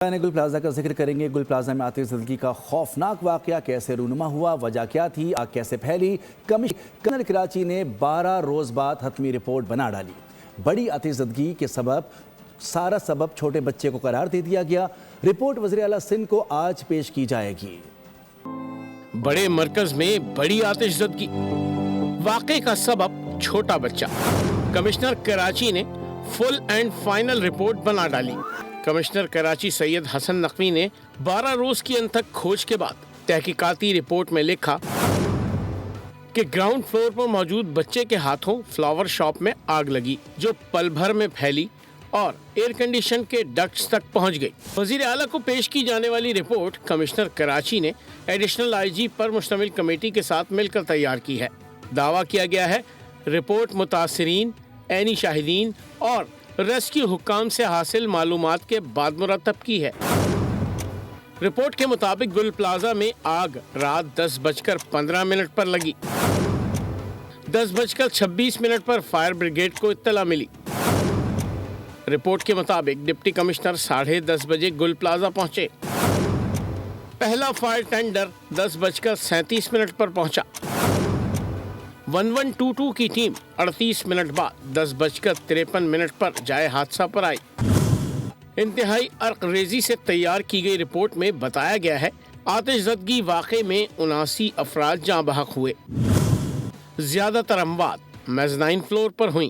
گل plaza کا ذکر کریں گے۔ گل پلازا میں آتش زدگی کا خوفناک واقعہ کیسے رونما ہوا، وجہ کیا تھی، آگ کیسے پھیلی؟ کمشنر کراچی نے 12 روز بعد حتمی رپورٹ بنا ڈالی۔ بڑی آتش زدگی کے سارا سبب چھوٹے بچے کو قرار دے دیا گیا۔ رپورٹ وزیر اعلیٰ سندھ کو آج پیش کی جائے گی۔ بڑے مرکز میں بڑی آتش زدگی، واقعے کا سبب چھوٹا بچہ۔ کمشنر کراچی نے فل اینڈ فائنل رپورٹ بنا ڈالی۔ کمشنر کراچی سید حسن نقوی نے 12 روز کی انتھک کھوج کے بعد تحقیقاتی رپورٹ میں لکھا کہ گراؤنڈ فلور پر موجود بچے کے ہاتھوں فلاور شاپ میں آگ لگی، جو پل بھر میں پھیلی اور ایئر کنڈیشن کے ڈکٹس تک پہنچ گئی۔ وزیر اعلیٰ کو پیش کی جانے والی رپورٹ کمشنر کراچی نے ایڈیشنل آئی جی پر مشتمل کمیٹی کے ساتھ مل کر تیار کی ہے۔ دعویٰ کیا گیا ہے رپورٹ متاثرین، عینی شاہدین اور ریسکیو حکام سے حاصل معلومات کے بعد مرتب کی ہے۔ رپورٹ کے مطابق گل پلازا میں آگ رات 10:15 پر لگی۔ 10:26 پر فائر بریگیڈ کو اطلاع ملی۔ رپورٹ کے مطابق ڈپٹی کمشنر 10:30 بجے گل پلازا پہنچے۔ پہلا فائر ٹینڈر 10:37 پر پہنچا۔ 1122 کی ٹیم 38 منٹ بعد 10:53 پر جائے حادثہ پر آئی۔ انتہائی عرق ریزی سے تیار کی گئی رپورٹ میں بتایا گیا ہے آتش زدگی واقعے میں 79 افراد جاں بحق ہوئے۔ زیادہ تر اموات میزنائن فلور پر ہوئیں۔